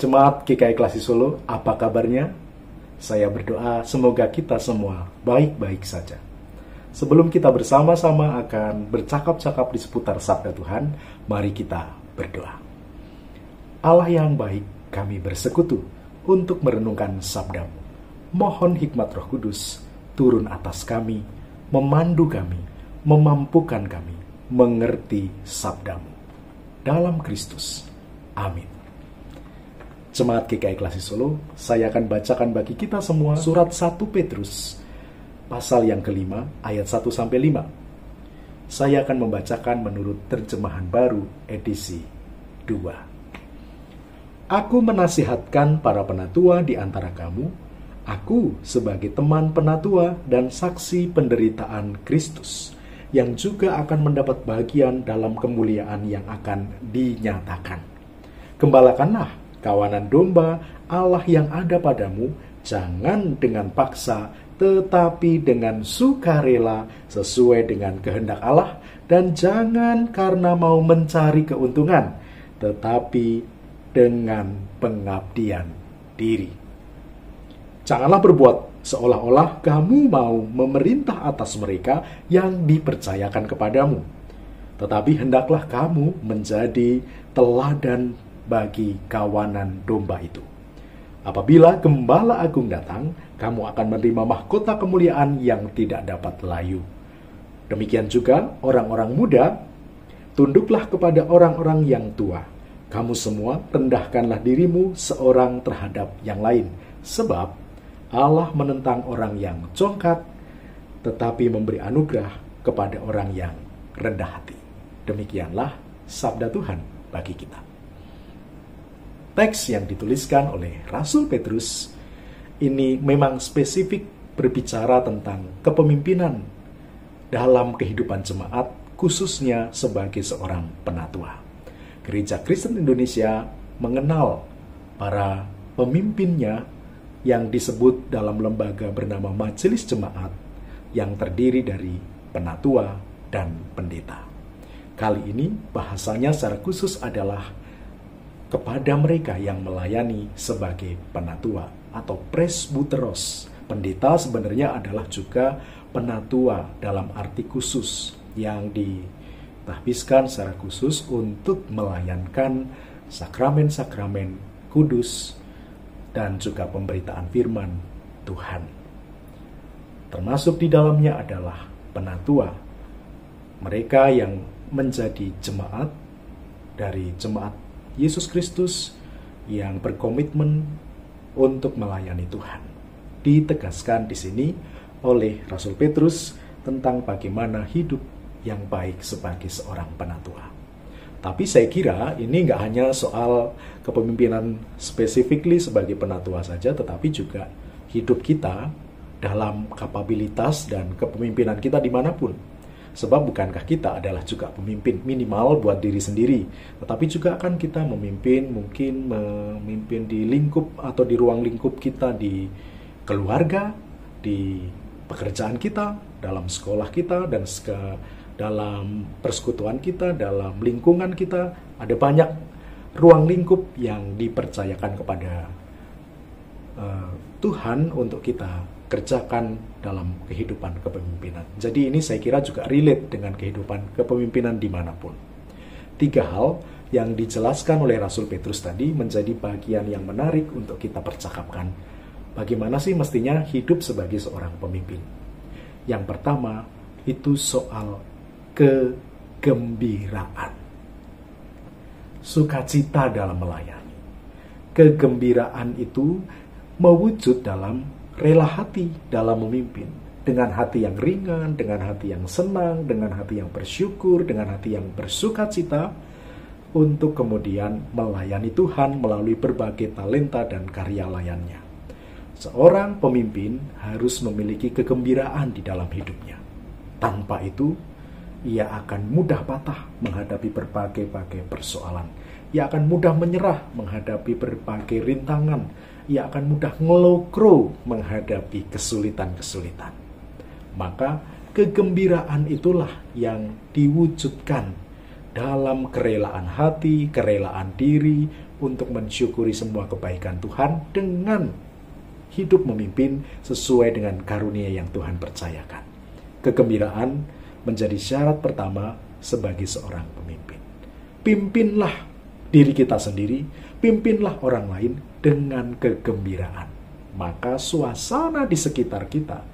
Jemaat GKI Klasi Solo, apa kabarnya? Saya berdoa semoga kita semua baik-baik saja. Sebelum kita bersama-sama akan bercakap-cakap di seputar sabda Tuhan, mari kita berdoa. Allah yang baik, kami bersekutu untuk merenungkan sabda-Mu. Mohon hikmat Roh Kudus turun atas kami, memandu kami, memampukan kami mengerti sabda-Mu. Dalam Kristus. Amin. Jemaat GKI Klasi Solo, saya akan bacakan bagi kita semua surat 1 Petrus pasal yang kelima ayat 1-5. Saya akan membacakan menurut terjemahan baru edisi 2. Aku menasihatkan para penatua di antara kamu, aku sebagai teman penatua dan saksi penderitaan Kristus, yang juga akan mendapat bagian dalam kemuliaan yang akan dinyatakan. Gembalakanlah kawanan domba Allah yang ada padamu, jangan dengan paksa, tetapi dengan sukarela sesuai dengan kehendak Allah, dan jangan karena mau mencari keuntungan, tetapi dengan pengabdian diri. Janganlah berbuat seolah-olah kamu mau memerintah atas mereka yang dipercayakan kepadamu, tetapi hendaklah kamu menjadi teladan bagi kawanan domba itu. Apabila Gembala Agung datang, kamu akan menerima mahkota kemuliaan yang tidak dapat layu. Demikian juga orang-orang muda, tunduklah kepada orang-orang yang tua. Kamu semua rendahkanlah dirimu seorang terhadap yang lain, sebab Allah menentang orang yang congkak, tetapi memberi anugerah kepada orang yang rendah hati. Demikianlah sabda Tuhan bagi kita. Teks yang dituliskan oleh Rasul Petrus ini memang spesifik berbicara tentang kepemimpinan dalam kehidupan jemaat, khususnya sebagai seorang penatua. Gereja Kristen Indonesia mengenal para pemimpinnya yang disebut dalam lembaga bernama Majelis Jemaat, yang terdiri dari penatua dan pendeta. Kali ini bahasanya secara khusus adalah kepada mereka yang melayani sebagai penatua atau presbuteros. Pendeta sebenarnya adalah juga penatua dalam arti khusus yang ditahbiskan secara khusus untuk melayankan sakramen-sakramen kudus dan juga pemberitaan firman Tuhan. Termasuk di dalamnya adalah penatua, mereka yang menjadi jemaat dari jemaat Yesus Kristus yang berkomitmen untuk melayani Tuhan. Ditegaskan di sini oleh Rasul Petrus tentang bagaimana hidup yang baik sebagai seorang penatua. Tapi saya kira ini nggak hanya soal kepemimpinan specifically sebagai penatua saja, tetapi juga hidup kita dalam kapabilitas dan kepemimpinan kita dimanapun. Sebab bukankah kita adalah juga pemimpin minimal buat diri sendiri, tetapi juga akan kita memimpin, mungkin memimpin di lingkup atau di ruang lingkup kita, di keluarga, di pekerjaan kita, dalam sekolah kita, dan dalam persekutuan kita, dalam lingkungan kita. Ada banyak ruang lingkup yang dipercayakan kepada Tuhan untuk kita kerjakan dalam kehidupan kepemimpinan. Jadi ini saya kira juga relate dengan kehidupan kepemimpinan dimanapun. 3 hal yang dijelaskan oleh Rasul Petrus tadi menjadi bagian yang menarik untuk kita percakapkan. Bagaimana sih mestinya hidup sebagai seorang pemimpin? Yang pertama, itu soal kegembiraan. Sukacita dalam melayani. Kegembiraan itu mewujud dalam rela hati dalam memimpin, dengan hati yang ringan, dengan hati yang senang, dengan hati yang bersyukur, dengan hati yang bersukacita, untuk kemudian melayani Tuhan melalui berbagai talenta dan karya layannya. Seorang pemimpin harus memiliki kegembiraan di dalam hidupnya. Tanpa itu, ia akan mudah patah menghadapi berbagai persoalan. Ia akan mudah menyerah menghadapi berbagai rintangan. Ia akan mudah ngelokro menghadapi kesulitan-kesulitan. Maka kegembiraan itulah yang diwujudkan dalam kerelaan hati, kerelaan diri untuk mensyukuri semua kebaikan Tuhan dengan hidup memimpin sesuai dengan karunia yang Tuhan percayakan. Kegembiraan menjadi syarat pertama sebagai seorang pemimpin. Pimpinlah diri kita sendiri, pimpinlah orang lain dengan kegembiraan. Maka suasana di sekitar kita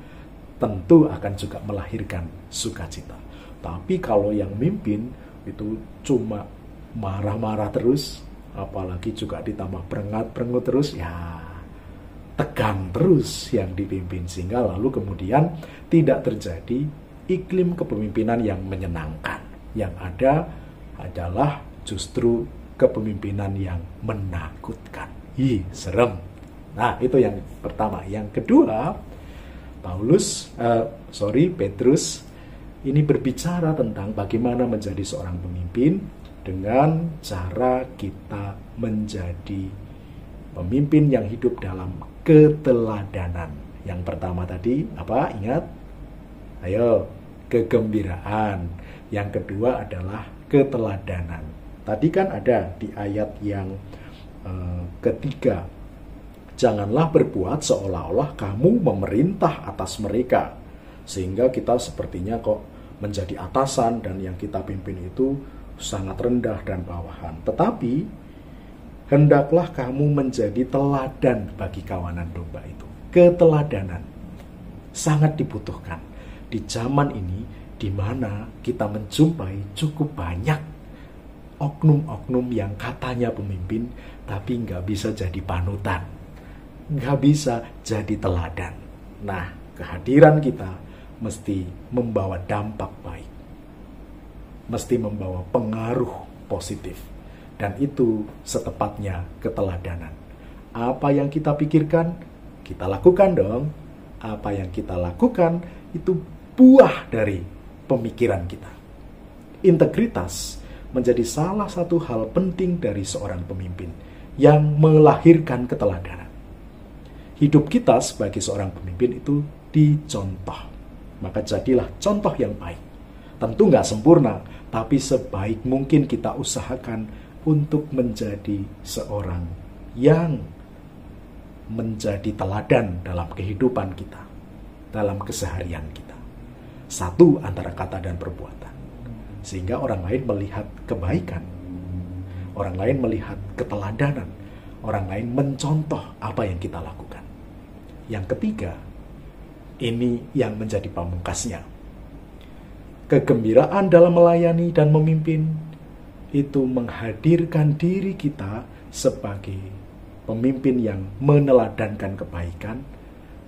tentu akan juga melahirkan sukacita. Tapi kalau yang mimpin itu cuma marah-marah terus, apalagi juga ditambah berengat-berengut terus, ya tegang terus yang dipimpin, sehingga lalu kemudian tidak terjadi iklim kepemimpinan yang menyenangkan. Yang ada adalah justru kepemimpinan yang menakutkan. Serem. Nah, itu yang pertama. Yang kedua, Petrus ini berbicara tentang bagaimana menjadi seorang pemimpin dengan cara kita menjadi pemimpin yang hidup dalam keteladanan. Yang pertama tadi apa? Ingat? Ayo, kegembiraan. Yang kedua adalah keteladanan. Tadi kan ada di ayat yang ketiga, janganlah berbuat seolah-olah kamu memerintah atas mereka, sehingga kita sepertinya kok menjadi atasan dan yang kita pimpin itu sangat rendah dan bawahan. Tetapi hendaklah kamu menjadi teladan bagi kawanan domba itu. Keteladanan sangat dibutuhkan di zaman ini, di mana kita menjumpai cukup banyak oknum-oknum yang katanya pemimpin, tapi nggak bisa jadi panutan, nggak bisa jadi teladan. Nah, kehadiran kita mesti membawa dampak baik, mesti membawa pengaruh positif, dan itu setepatnya keteladanan. Apa yang kita pikirkan, kita lakukan dong. Apa yang kita lakukan itu buah dari pemikiran kita. Integritas menjadi salah satu hal penting dari seorang pemimpin yang melahirkan keteladanan. Hidup kita sebagai seorang pemimpin itu dicontoh. Maka jadilah contoh yang baik. Tentu nggak sempurna, tapi sebaik mungkin kita usahakan untuk menjadi seorang yang menjadi teladan dalam kehidupan kita, dalam keseharian kita. Satu antara kata dan perbuatan. Sehingga orang lain melihat kebaikan, orang lain melihat keteladanan, orang lain mencontoh apa yang kita lakukan. Yang ketiga, ini yang menjadi pamungkasnya. Kegembiraan dalam melayani dan memimpin itu menghadirkan diri kita sebagai pemimpin yang meneladankan kebaikan,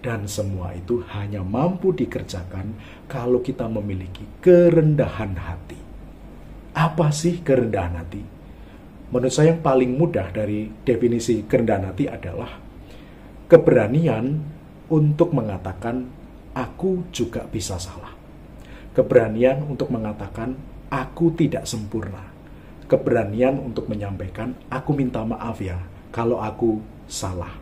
dan semua itu hanya mampu dikerjakan kalau kita memiliki kerendahan hati. Apa sih kerendahan hati? Menurut saya yang paling mudah dari definisi kerendahan hati adalah keberanian untuk mengatakan aku juga bisa salah. Keberanian untuk mengatakan aku tidak sempurna. Keberanian untuk menyampaikan aku minta maaf ya kalau aku salah.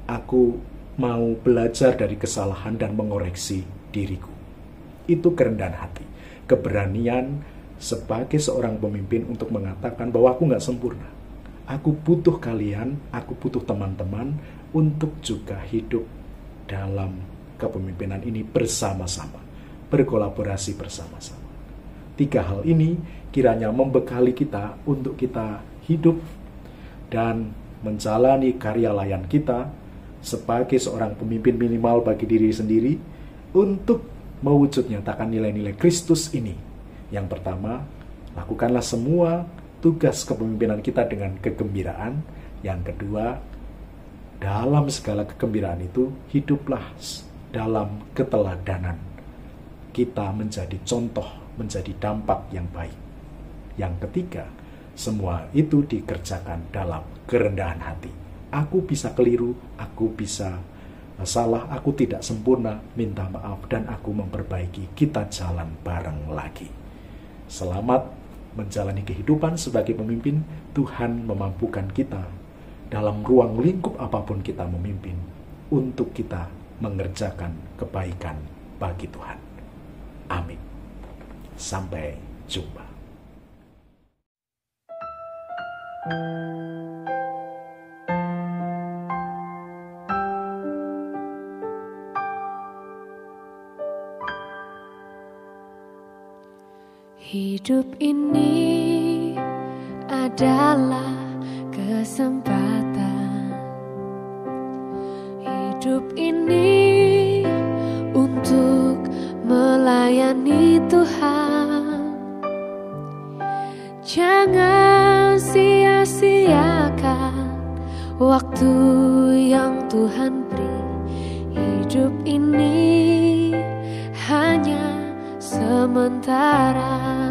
Aku mau belajar dari kesalahan dan mengoreksi diriku. Itu kerendahan hati. Keberanian sebagai seorang pemimpin untuk mengatakan bahwa aku nggak sempurna. Aku butuh kalian, aku butuh teman-teman untuk juga hidup dalam kepemimpinan ini bersama-sama, berkolaborasi bersama-sama. 3 hal ini kiranya membekali kita untuk kita hidup dan menjalani karya layan kita sebagai seorang pemimpin minimal bagi diri sendiri untuk mewujud nyatakan nilai-nilai Kristus ini. Yang pertama, lakukanlah semua tugas kepemimpinan kita dengan kegembiraan. Yang kedua, dalam segala kegembiraan itu, hiduplah dalam keteladanan. Kita menjadi contoh, menjadi dampak yang baik. Yang ketiga, semua itu dikerjakan dalam kerendahan hati. Aku bisa keliru, aku bisa salah, aku tidak sempurna, minta maaf, dan aku memperbaiki, kita jalan bareng lagi. Selamat menjalani kehidupan sebagai pemimpin. Tuhan memampukan kita dalam ruang lingkup apapun kita memimpin untuk kita mengerjakan kebaikan bagi Tuhan. Amin. Sampai jumpa. Hidup ini adalah kesempatan. Hidup ini untuk melayani Tuhan. Jangan sia-siakan waktu yang Tuhan beri. Hidup ini hanya sementara.